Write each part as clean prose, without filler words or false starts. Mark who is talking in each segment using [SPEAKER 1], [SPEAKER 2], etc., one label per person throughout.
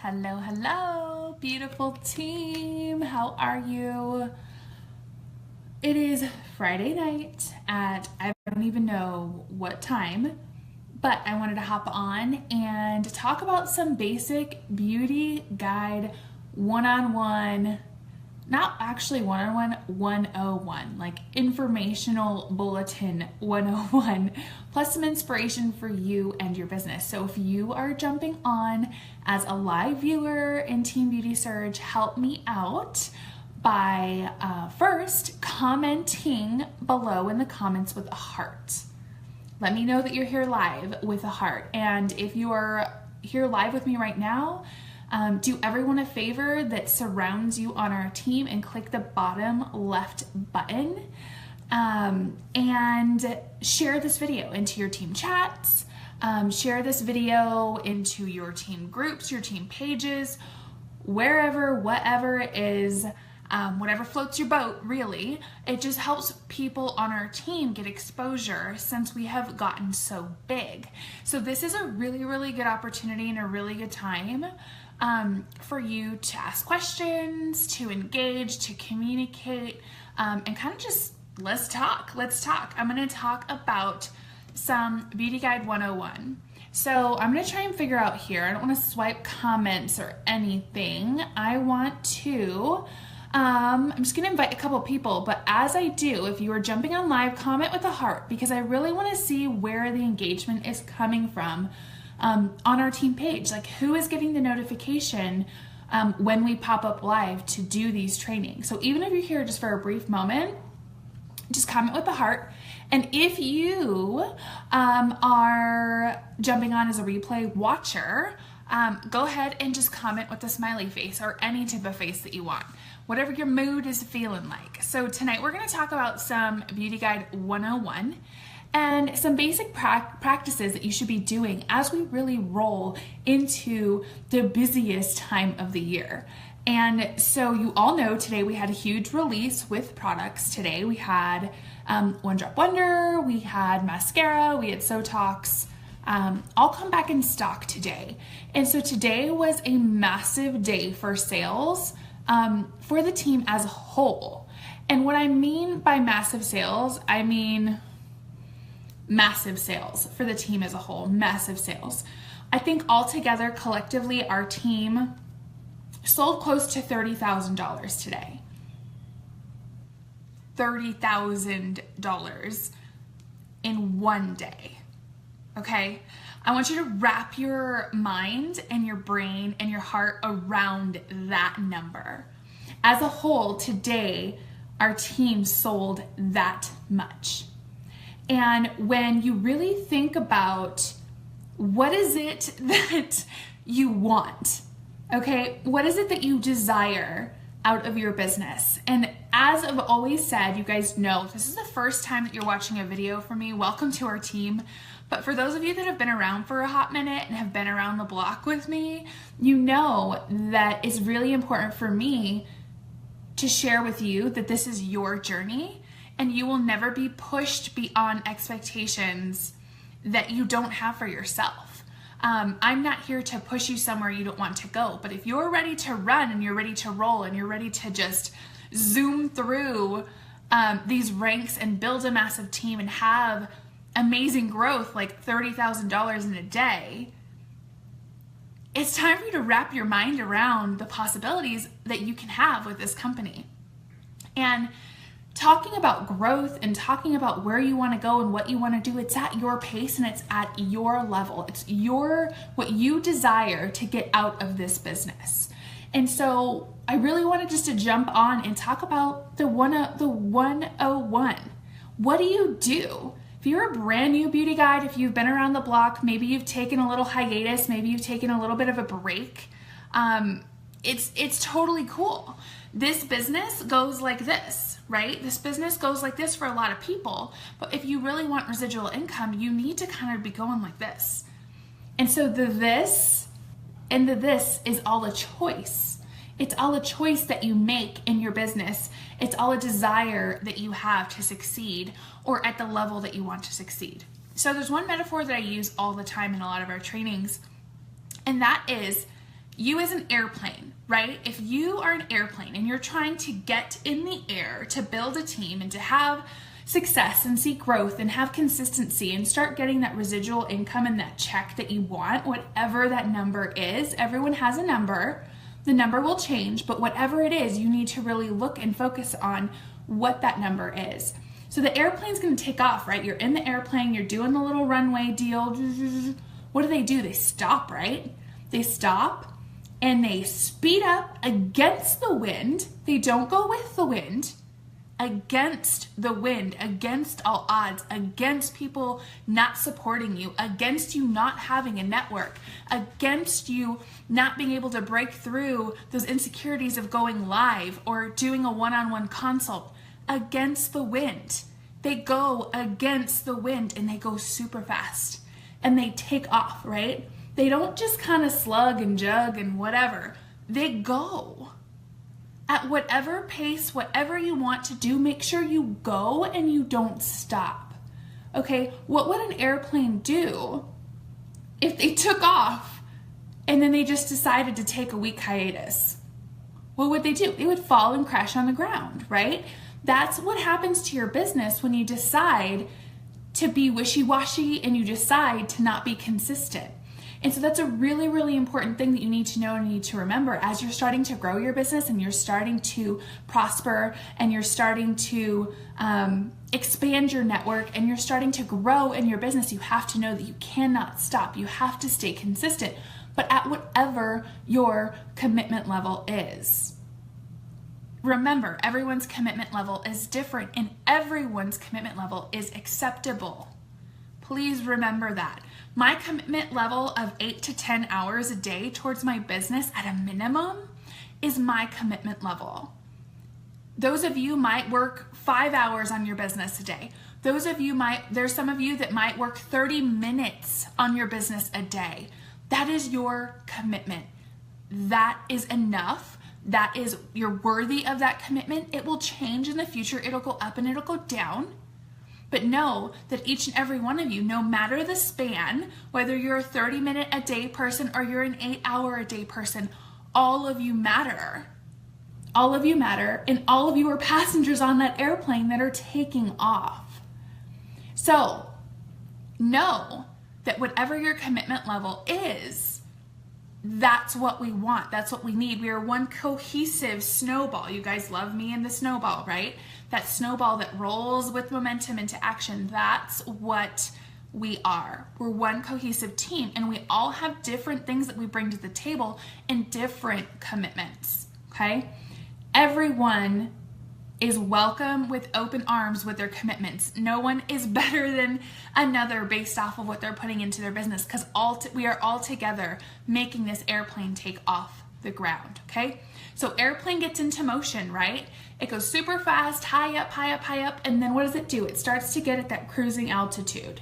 [SPEAKER 1] Hello, hello, beautiful team. How are you? It is Friday night at, I don't even know what time, but I wanted to hop on and talk about some basic beauty guide one-on-one, not actually one-on-one, 101, like informational bulletin 101, plus some inspiration for you and your business. So if you are jumping on as a live viewer in Team Beauty Surge, help me out by first commenting below in the comments with a heart. Let me know that you're here live with a heart. And if you are here live with me right now, do everyone a favor that surrounds you on our team and click the bottom left button and share this video into your team chats, share this video into your team groups, your team pages, wherever, whatever it is, whatever floats your boat, really. It just helps people on our team get exposure since we have gotten so big. So this is a really, really good opportunity and a really good time for you to ask questions, to engage, to communicate, and kind of just let's talk. I'm going to talk about some Beauty Guide 101. So I'm going to try and figure out here. I don't want to swipe comments or anything. I want to, I'm just going to invite a couple people, but as I do, if you are jumping on live, comment with a heart because I really want to see where the engagement is coming from. On our team page, like who is getting the notification when we pop up live to do these trainings. So even if you're here just for a brief moment, just comment with the heart. And if you are jumping on as a replay watcher, go ahead and just comment with a smiley face or any type of face that you want, whatever your mood is feeling like. So tonight we're going to talk about some Beauty Guide 101 and some basic practices that you should be doing as we really roll into the busiest time of the year. And so you all know today we had a huge release with products today. We had One Drop Wonder, we had mascara, we had Sotox, all come back in stock today. And so today was a massive day for sales for the team as a whole. And what I mean by massive sales, I mean massive sales for the team as a whole, massive sales. I think altogether, collectively, our team sold close to $30,000 today. $30,000 in one day, okay? I want you to wrap your mind and your brain and your heart around that number. As a whole, today, our team sold that much. And when you really think about what is it that you want, okay? What is it that you desire out of your business? And as I've always said, you guys know, if this is the first time that you're watching a video from me, welcome to our team. But for those of you that have been around for a hot minute and have been around the block with me, you know that it's really important for me to share with you that this is your journey and you will never be pushed beyond expectations that you don't have for yourself. I'm not here to push you somewhere you don't want to go, but if you're ready to run and you're ready to roll and you're ready to just zoom through these ranks and build a massive team and have amazing growth like $30,000 in a day, it's time for you to wrap your mind around the possibilities that you can have with this company. And talking about growth and talking about where you want to go and what you want to do, it's at your pace and it's at your level. It's what you desire to get out of this business. And so I really wanted just to jump on and talk about the 101. What do you do? If you're a brand new beauty guide, if you've been around the block, maybe you've taken a little hiatus, maybe you've taken a little bit of a break, it's totally cool. This business goes like this, right? This business goes like this for a lot of people, but if you really want residual income, you need to kind of be going like this. And so the this and the this is all a choice. It's all a choice that you make in your business. It's all a desire that you have to succeed or at the level that you want to succeed. So there's one metaphor that I use all the time in a lot of our trainings, and that is you as an airplane, right? If you are an airplane and you're trying to get in the air to build a team and to have success and see growth and have consistency and start getting that residual income and that check that you want, whatever that number is, everyone has a number. The number will change, but whatever it is, you need to really look and focus on what that number is. So the airplane's going to take off, right? You're in the airplane, you're doing the little runway deal. What do? They stop, right? They stop and they speed up against the wind. They don't go with the wind. Against the wind, against all odds, against people not supporting you, against you not having a network, against you not being able to break through those insecurities of going live or doing a one-on-one consult. Against the wind. They go against the wind and they go super fast and they take off, right? They don't just kind of slug and jug and whatever. They go. At whatever pace, whatever you want to do, make sure you go and you don't stop. Okay, what would an airplane do if they took off and then they just decided to take a week hiatus? What would they do? They would fall and crash on the ground, right? That's what happens to your business when you decide to be wishy-washy and you decide to not be consistent. And so that's a really, really important thing that you need to know and need to remember as you're starting to grow your business and you're starting to prosper and you're starting to expand your network and you're starting to grow in your business. You have to know that you cannot stop. You have to stay consistent, but at whatever your commitment level is. Remember, everyone's commitment level is different and everyone's commitment level is acceptable. Please remember that. My commitment level of 8 to 10 hours a day towards my business at a minimum is my commitment level. Those of you might work 5 hours on your business a day. There's some of you that might work 30 minutes on your business a day. That is your commitment. That is enough. You're worthy of that commitment. It will change in the future. It'll go up and it'll go down. But know that each and every one of you, no matter the span, whether you're a 30-minute a day person or you're an 8-hour a day person, all of you matter. All of you matter, and all of you are passengers on that airplane that are taking off. So know that whatever your commitment level is, that's what we want. That's what we need. We are one cohesive snowball. You guys love me and the snowball, right? That snowball that rolls with momentum into action. That's what we are. We're one cohesive team, and we all have different things that we bring to the table and different commitments, okay? Everyone is welcome with open arms with their commitments. No one is better than another based off of what they're putting into their business, because we are all together making this airplane take off the ground, okay? So airplane gets into motion, right? It goes super fast, high up, and then what does it do? It starts to get at that cruising altitude.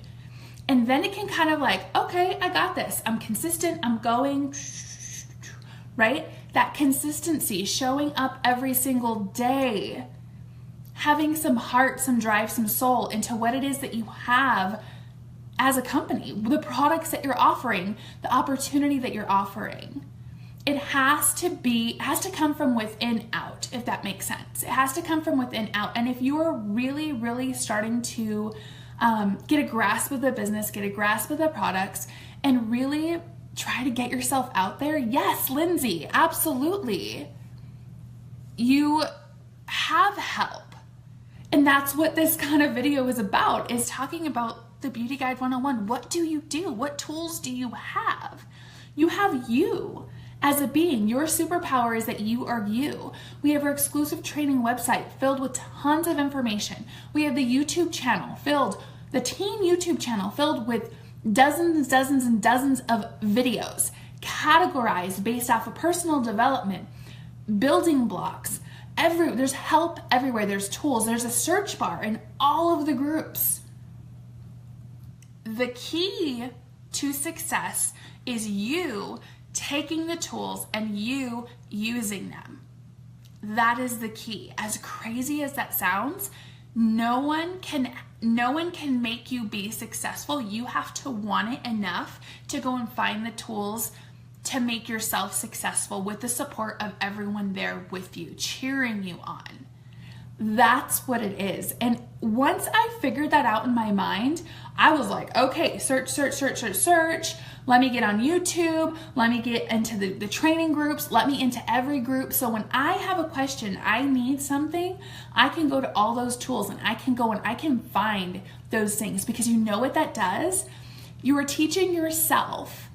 [SPEAKER 1] And then it can kind of like, okay, I got this. I'm consistent, I'm going, right? That consistency, showing up every single day, having some heart, some drive, some soul into what it is that you have as a company, the products that you're offering, the opportunity that you're offering. It has to come from within out, if that makes sense. It has to come from within out. And if you are really, really starting to get a grasp of the business, get a grasp of the products, and really try to get yourself out there, yes, Lindsay, absolutely. You have help. And that's what this kind of video is about, is talking about the Beauty Guide 101. What do you do? What tools do you have? You have you. As a being, your superpower is that you are you. We have our exclusive training website filled with tons of information. We have the YouTube channel the teen YouTube channel filled with dozens and dozens of videos, categorized based off of personal development, building blocks. There's help everywhere. There's tools. There's a search bar in all of the groups. The key to success is you taking the tools and you using them. That is the key. As crazy as that sounds, no one can make you be successful. You have to want it enough to go and find the tools to make yourself successful with the support of everyone there with you, cheering you on. That's what it is. And once I figured that out in my mind, I was like, okay, search. Let me get on YouTube. Let me get into the training groups. Let me into every group. So when I have a question, I need something, I can go to all those tools and I can go and I can find those things, because you know what that does? You are teaching yourself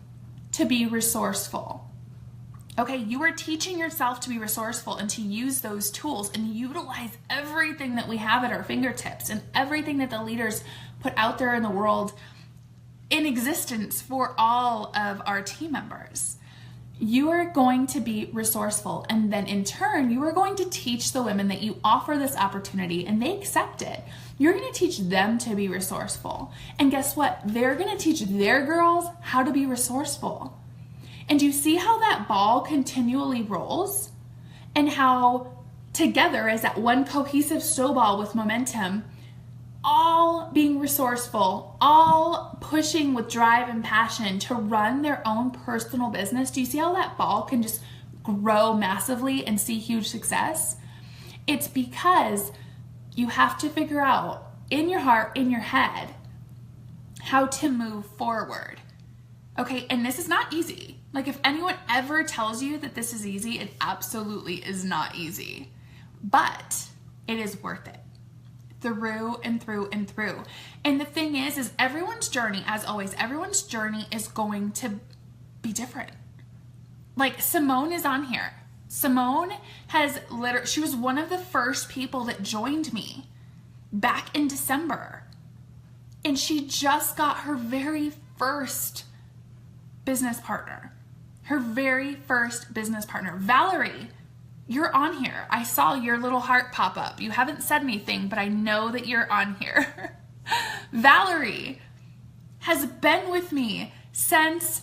[SPEAKER 1] to be resourceful. Okay, you are teaching yourself to be resourceful and to use those tools and utilize everything that we have at our fingertips and everything that the leaders put out there in the world in existence for all of our team members. You are going to be resourceful, and then in turn, you are going to teach the women that you offer this opportunity and they accept it. You're going to teach them to be resourceful. And guess what? They're going to teach their girls how to be resourceful. And you see how that ball continually rolls, and how together as that one cohesive snowball with momentum, all being resourceful, all pushing with drive and passion to run their own personal business. Do you see how that ball can just grow massively and see huge success? It's because you have to figure out in your heart, in your head, how to move forward. Okay, and this is not easy. Like, if anyone ever tells you that this is easy, it absolutely is not easy. But it is worth it. Through and through and through. And the thing is everyone's journey, as always, everyone's journey is going to be different. Like, Simone is on here. Simone she was one of the first people that joined me back in December. And she just got her very first business partner. Her very first business partner. Valerie, you're on here. I saw your little heart pop up. You haven't said anything, but I know that you're on here. Valerie has been with me since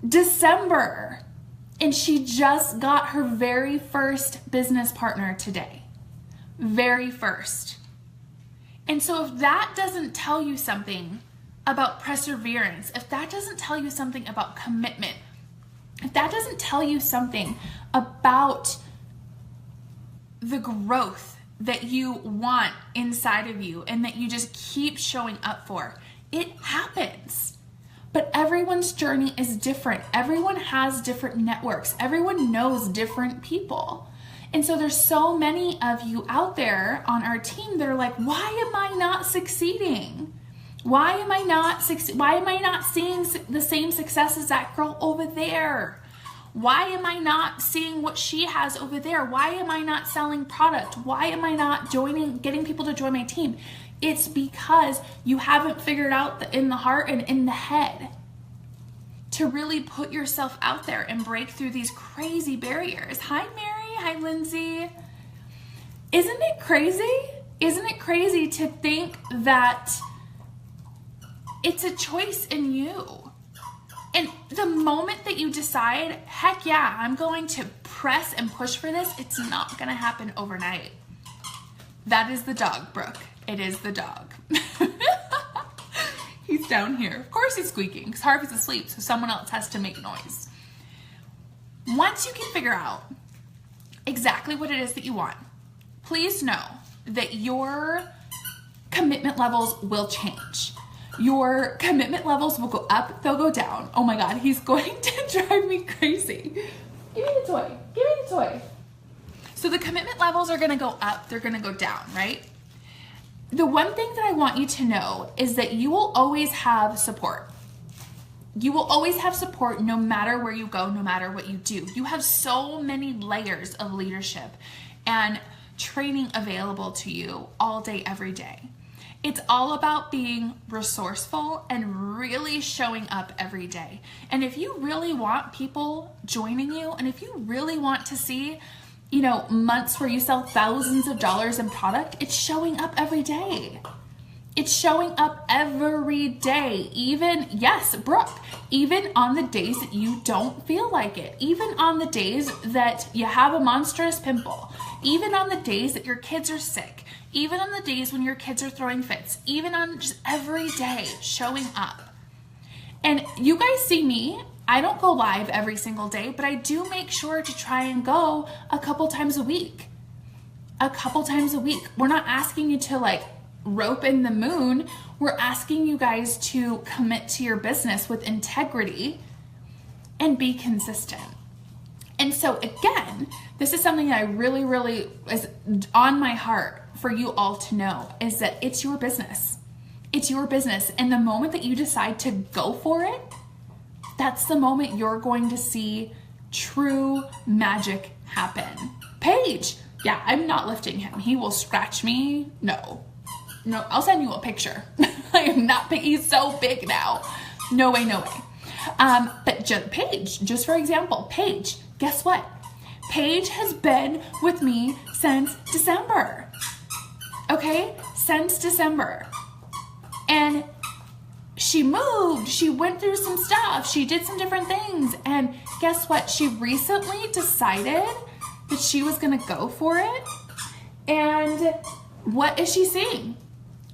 [SPEAKER 1] December, and she just got her very first business partner today. Very first. And so if that doesn't tell you something about perseverance, if that doesn't tell you something about commitment, if that doesn't tell you something about the growth that you want inside of you and that you just keep showing up for, it happens. But everyone's journey is different. Everyone has different networks. Everyone knows different people. And so there's so many of you out there on our team that are like, why am I not succeeding? Why am I not seeing the same success as that girl over there? Why am I not seeing what she has over there? Why am I not selling product? Why am I not getting people to join my team? It's because you haven't figured out in the heart and in the head to really put yourself out there and break through these crazy barriers. Hi, Mary. Hi, Lindsay. Isn't it crazy? Isn't it crazy to think that it's a choice in you? And the moment that you decide, heck yeah, I'm going to press and push for this, it's not going to happen overnight. That is the dog, Brooke. It is the dog. He's down here. Of course he's squeaking because Harvey's asleep, so someone else has to make noise. Once you can figure out exactly what it is that you want, please know that your commitment levels will change. Your commitment levels will go up, they'll go down. Oh my God, he's going to drive me crazy. Give me the toy. Give me the toy. So the commitment levels are gonna go up, they're gonna go down, right? The one thing that I want you to know is that you will always have support. You will always have support no matter where you go, no matter what you do. You have so many layers of leadership and training available to you all day, every day. It's all about being resourceful and really showing up every day. And if you really want people joining you, and if you really want to see, months where you sell thousands of dollars in product, it's showing up every day. It's showing up every day. Even, yes, Brooke, even on the days that you don't feel like it, even on the days that you have a monstrous pimple, even on the days that your kids are sick, even on the days when your kids are throwing fits, even on just every day showing up. And you guys see me I don't go live every single day, but I do make sure to try and go a couple times a week. A couple times a week. We're not asking you to like rope in the moon. We're asking you guys to commit to your business with integrity and be consistent. And so again, this is something that I really, really is on my heart for you all to know, is that it's your business. It's your business. And the moment that you decide to go for it, that's the moment you're going to see true magic happen. Paige, yeah, I'm not lifting him. He will scratch me. No, I'll send you a picture. I am not big. He's so big now. No way, no way. But Paige, just for example, Paige, guess what? Paige has been with me since December. Okay? Since December. And she moved, she went through some stuff, she did some different things, and guess what? She recently decided that she was gonna go for it, and what is she seeing?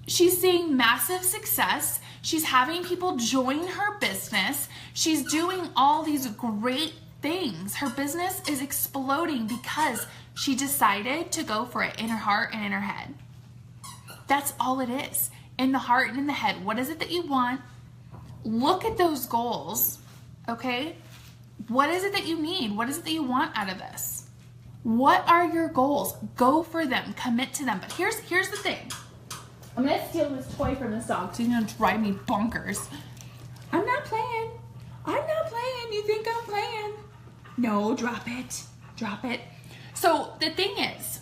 [SPEAKER 1] She's seeing massive success. She's having people join her business. She's doing all these great things. Her business is exploding because she decided to go for it in her heart and in her head. That's all it is. In the heart and in the head. What is it that you want? Look at those goals, okay? What is it that you need? What is it that you want out of this? What are your goals? Go for them. Commit to them. But here's the thing. I'm going to steal this toy from this dog because he's going to drive me bonkers. I'm not playing. I'm not playing. You think I'm playing? No, drop it. Drop it. So the thing is,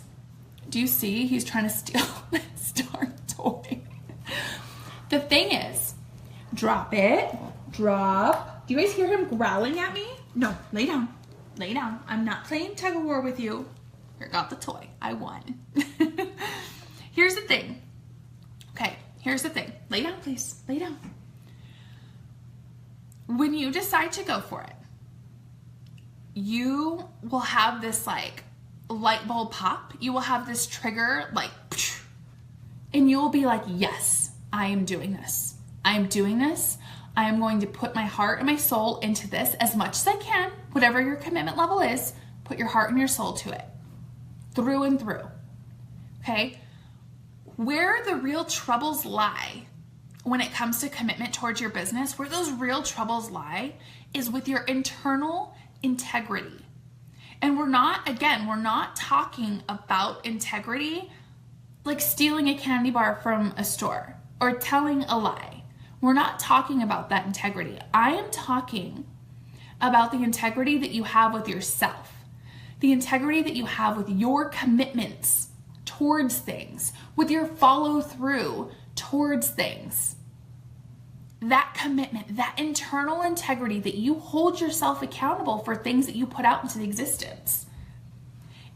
[SPEAKER 1] do you see he's trying to steal this darn toy? The thing is, drop it, drop. Do you guys hear him growling at me? No, lay down, lay down. I'm not playing tug of war with you. Here, got the toy, I won. Here's the thing. Okay, here's the thing. Lay down, please, lay down. When you decide to go for it, you will have this like light bulb pop. You will have this trigger like, and you will be like, yes, I am doing this. I am doing this. I am going to put my heart and my soul into this as much as I can. Whatever your commitment level is, put your heart and your soul to it. Through and through. Okay? Where the real troubles lie when it comes to commitment towards your business, where those real troubles lie is with your internal integrity. And we're not talking about integrity like stealing a candy bar from a store or telling a lie. We're not talking about that integrity. I am talking about the integrity that you have with yourself, the integrity that you have with your commitments towards things, with your follow through towards things. That commitment, that internal integrity that you hold yourself accountable for things that you put out into existence.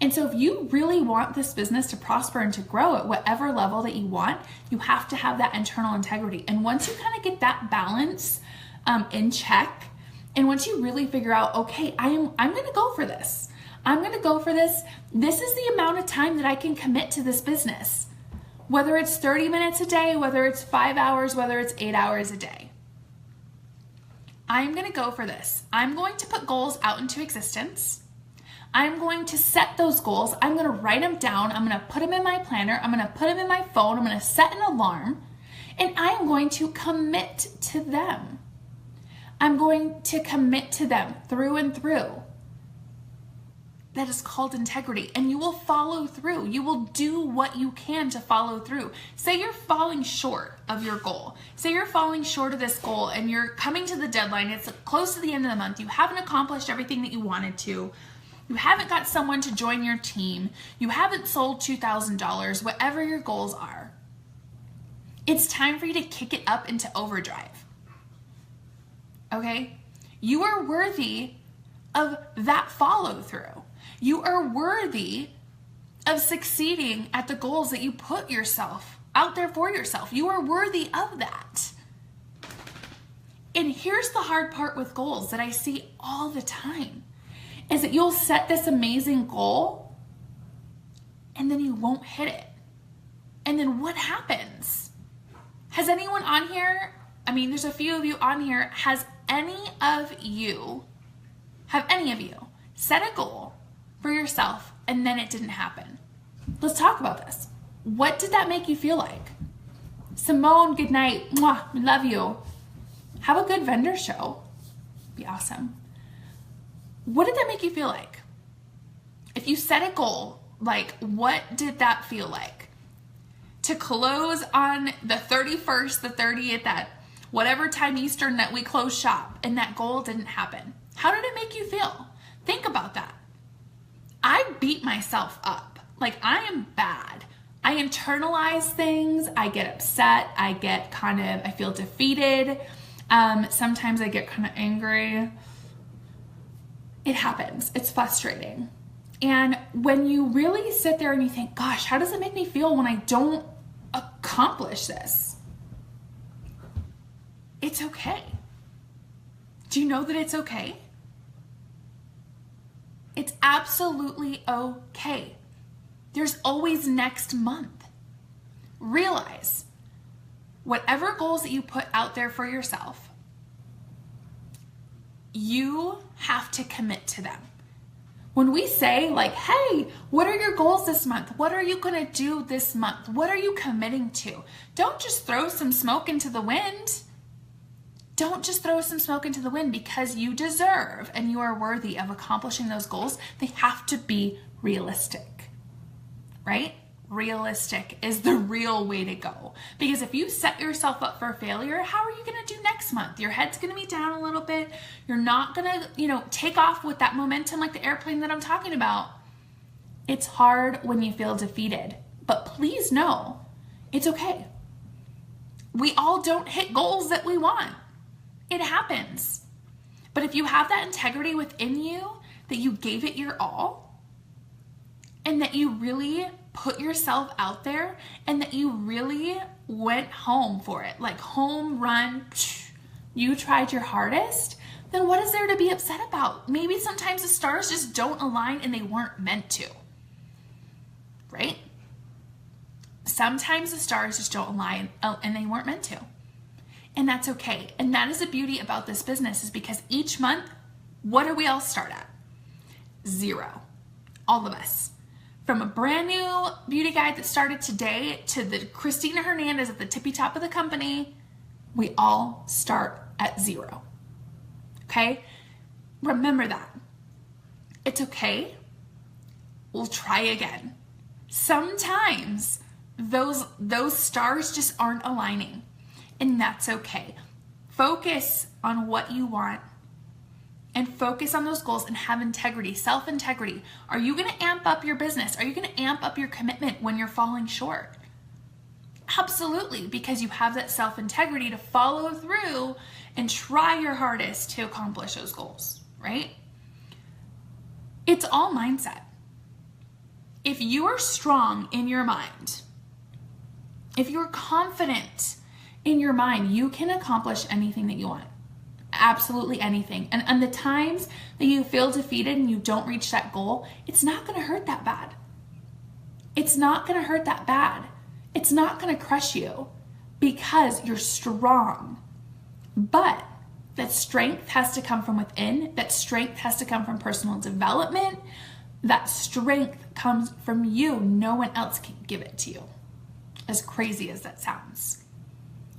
[SPEAKER 1] And so if you really want this business to prosper and to grow at whatever level that you want, you have to have that internal integrity. And once you kind of get that balance in check, and once you really figure out, okay, I'm going to go for this. I'm going to go for this. This is the amount of time that I can commit to this business. Whether it's 30 minutes a day, whether it's 5 hours, whether it's 8 hours a day. I'm going to go for this. I'm going to put goals out into existence. I'm going to set those goals. I'm going to write them down. I'm going to put them in my planner. I'm going to put them in my phone. I'm going to set an alarm. And I am going to commit to them. I'm going to commit to them through and through. That is called integrity. And you will follow through. You will do what you can to follow through. Say you're falling short of your goal. Say you're falling short of this goal and you're coming to the deadline. It's close to the end of the month. You haven't accomplished everything that you wanted to. You haven't got someone to join your team. You haven't sold $2,000, whatever your goals are. It's time for you to kick it up into overdrive. Okay? You are worthy of that follow through. You are worthy of succeeding at the goals that you put yourself out there for yourself. You are worthy of that. And here's the hard part with goals that I see all the time. Is that you'll set this amazing goal and then you won't hit it. And then what happens? Has anyone on here, I mean, there's a few of you on here, has any of you set a goal for yourself and then it didn't happen? Let's talk about this. What did that make you feel like? Simone, good night. Mwah, we love you. Have a good vendor show. Be awesome. What did that make you feel like? If you set a goal, like, what did that feel like? To close on the 31st, the 30th, at whatever time Eastern that we close shop, and that goal didn't happen. How did it make you feel? Think about that. I beat myself up. Like, I am bad. I internalize things. I get upset. I feel defeated. Sometimes I get kind of angry. It happens. It's frustrating. And when you really sit there and you think, gosh, how does it make me feel when I don't accomplish this? It's okay. Do you know that it's okay? It's absolutely okay. There's always next month. Realize whatever goals that you put out there for yourself, you have to commit to them. When we say, like, hey, what are your goals this month? What are you going to do this month? What are you committing to? Don't just throw some smoke into the wind. Don't just throw some smoke into the wind, because you deserve and you are worthy of accomplishing those goals. They have to be realistic, right? Realistic is the real way to go. Because if you set yourself up for failure, how are you going to do next month? Your head's going to be down a little bit. You're not going to, take off with that momentum like the airplane that I'm talking about. It's hard when you feel defeated, but please know it's okay. We all don't hit goals that we want. It happens. But if you have that integrity within you, that you gave it your all, and that you really put yourself out there, and that you really went home for it, like home run, you tried your hardest, then what is there to be upset about? Maybe sometimes the stars just don't align and they weren't meant to, right? Sometimes the stars just don't align and they weren't meant to. And that's okay. And that is the beauty about this business, is because each month, what do we all start at? 0. All of us. From a brand new beauty guide that started today to the Christina Hernandez at the tippy top of the company, we all start at 0. Okay? Remember that. It's okay. We'll try again. Sometimes those stars just aren't aligning, and that's okay. Focus on what you want and focus on those goals and have integrity, self-integrity. Are you going to amp up your business? Are you going to amp up your commitment when you're falling short? Absolutely, because you have that self-integrity to follow through and try your hardest to accomplish those goals, right? It's all mindset. If you are strong in your mind, if you're confident in your mind, you can accomplish anything that you want. Absolutely anything. And the times that you feel defeated and you don't reach that goal, it's not going to hurt that bad. It's not going to hurt that bad. It's not going to crush you, because you're strong. But that strength has to come from within. That strength has to come from personal development. That strength comes from you. No one else can give it to you. As crazy as that sounds.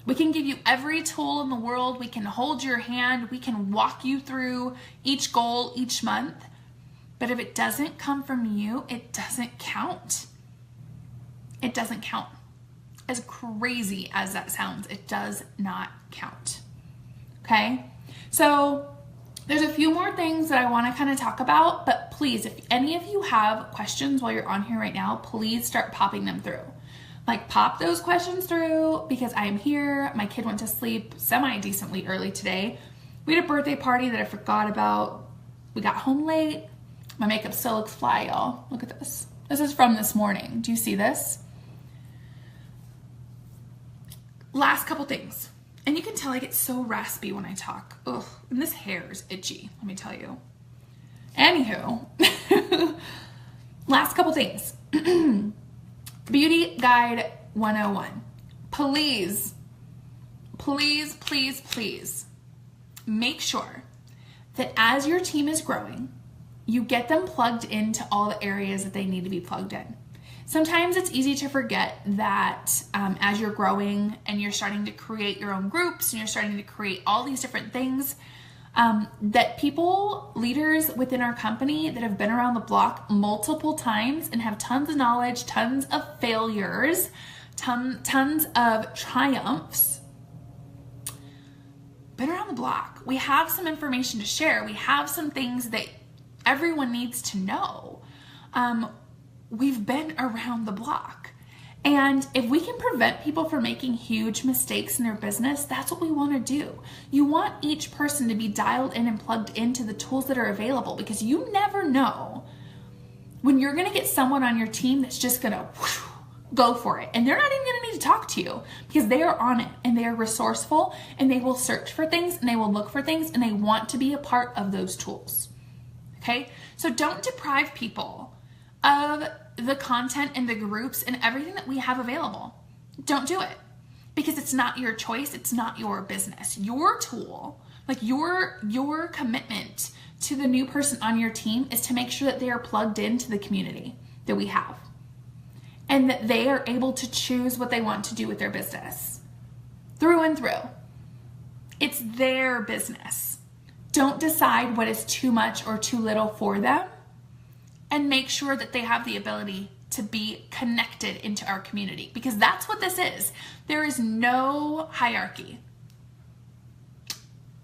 [SPEAKER 1] We can give you every tool in the world. We can hold your hand. We can walk you through each goal each month. But if it doesn't come from you, it doesn't count. It doesn't count. As crazy as that sounds, it does not count. Okay? So there's a few more things that I want to kind of talk about, but please, if any of you have questions while you're on here right now, please start popping them through. Like, pop those questions through, because I am here. My kid went to sleep semi-decently early today. We had a birthday party that I forgot about. We got home late. My makeup still looks fly, y'all. Look at this. This is from this morning. Do you see this? Last couple things. And you can tell I get so raspy when I talk. Ugh, and this hair is itchy, let me tell you. Anywho, last couple things. Beauty Guide 101. Please, please, please, please make sure that as your team is growing, you get them plugged into all the areas that they need to be plugged in. Sometimes it's easy to forget that as you're growing and you're starting to create your own groups and you're starting to create all these different things, that people, leaders within our company that have been around the block multiple times and have tons of knowledge, tons of failures, tons of triumphs, been around the block. We have some information to share. We have some things that everyone needs to know. We've been around the block. And if we can prevent people from making huge mistakes in their business, that's what we want to do. You want each person to be dialed in and plugged into the tools that are available, because you never know when you're going to get someone on your team that's just going to go for it. And they're not even going to need to talk to you because they are on it and they are resourceful and they will search for things and they will look for things and they want to be a part of those tools. Okay? So don't deprive people of the content and the groups and everything that we have available. Don't do it, because it's not your choice. It's not your business. Your tool, like your commitment to the new person on your team, is to make sure that they are plugged into the community that we have and that they are able to choose what they want to do with their business through and through. It's their business. Don't decide what is too much or too little for them, and make sure that they have the ability to be connected into our community, because that's what this is. There is no hierarchy.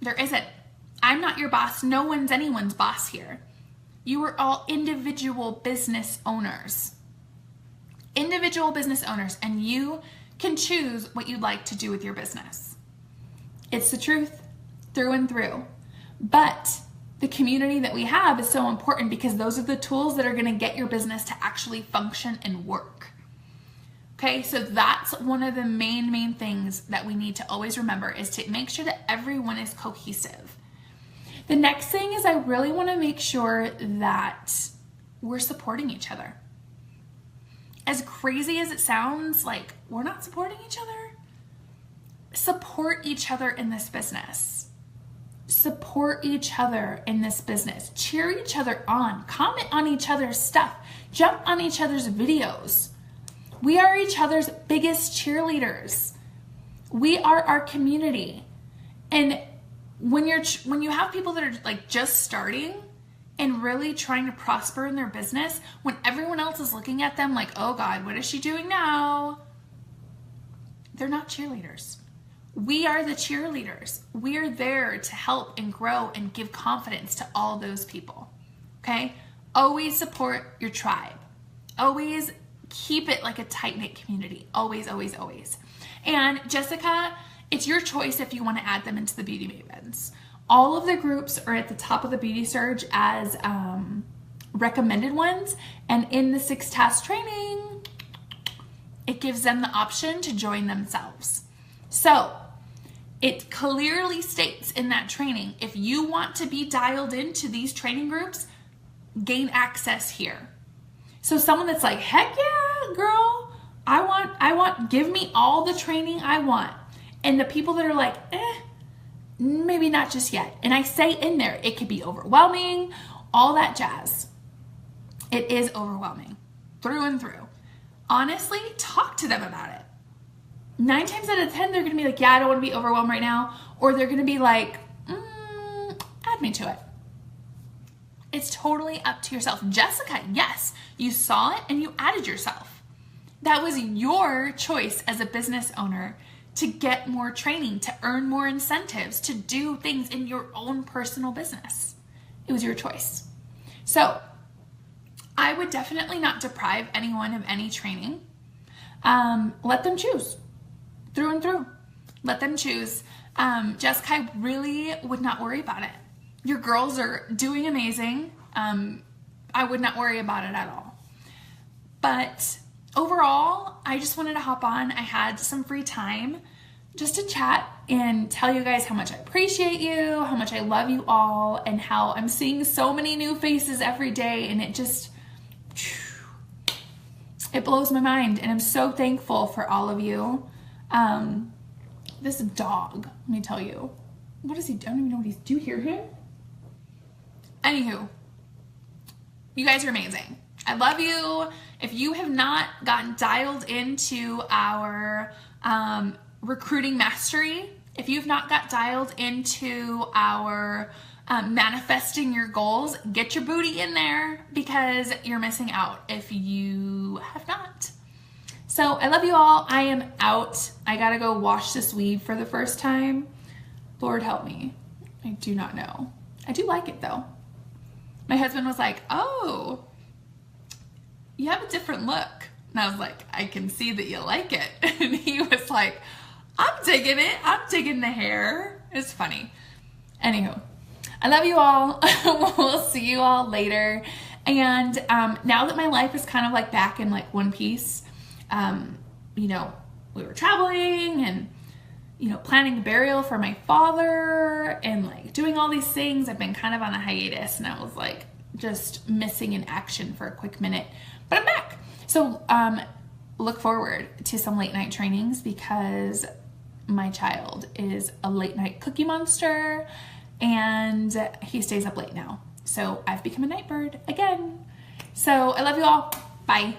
[SPEAKER 1] There isn't. I'm not your boss. No one's anyone's boss here. You are all individual business owners. Individual business owners, and you can choose what you'd like to do with your business. It's the truth through and through. But the community that we have is so important, because those are the tools that are going to get your business to actually function and work. Okay, so that's one of the main things that we need to always remember, is to make sure that everyone is cohesive. The next thing is I really want to make sure that we're supporting each other. As crazy as it sounds, like we're not supporting each other, support each other in this business. Support each other in this business. Cheer each other on. Comment on each other's stuff. Jump on each other's videos. We are each other's biggest cheerleaders. We are our community. And when you have people that are like just starting and really trying to prosper in their business, when everyone else is looking at them like, oh God, what is she doing now? They're not cheerleaders. We are the cheerleaders. We are there to help and grow and give confidence to all those people. Okay? Always support your tribe. Always keep it like a tight-knit community. Always, always, always. And Jessica, it's your choice if you want to add them into the Beauty Mavens. All of the groups are at the top of the Beauty Surge as recommended ones. And in the 6 task training, it gives them the option to join themselves. So it clearly states in that training, if you want to be dialed into these training groups, gain access here. So someone that's like, heck yeah, girl, I want, give me all the training I want. And the people that are like, maybe not just yet. And I say in there, it could be overwhelming, all that jazz. It is overwhelming through and through. Honestly, talk to them about it. 9 times out of 10, they're going to be like, yeah, I don't want to be overwhelmed right now. Or they're going to be like, add me to it. It's totally up to yourself. Jessica, yes, you saw it and you added yourself. That was your choice as a business owner to get more training, to earn more incentives, to do things in your own personal business. It was your choice. So I would definitely not deprive anyone of any training. Let them choose. Through and through. Let them choose. Jessica, I really would not worry about it. Your girls are doing amazing. I would not worry about it at all. But overall, I just wanted to hop on. I had some free time just to chat and tell you guys how much I appreciate you, how much I love you all, and how I'm seeing so many new faces every day, and it just, it blows my mind, and I'm so thankful for all of you. This dog, let me tell you, What is he? I don't even know what he's. Do you hear him? Anywho, you guys are amazing. I love you. If you have not gotten dialed into our recruiting mastery, if you've not got dialed into our manifesting your goals, get your booty in there because you're missing out if you have not. So I love you all. I am out. I gotta go wash this weave for the first time. Lord help me. I do not know. I do like it though. My husband was like, oh, you have a different look. And I was like, I can see that you like it. And he was like, I'm digging it. I'm digging the hair. It's funny. Anywho, I love you all. We'll see you all later. And now that my life is kind of like back in like one piece, you know, we were traveling and, you know, planning a burial for my father and like doing all these things. I've been kind of on a hiatus and I was like just missing in action for a quick minute, but I'm back. So look forward to some late night trainings because my child is a late night cookie monster and he stays up late now. So I've become a night bird again. So I love you all. Bye.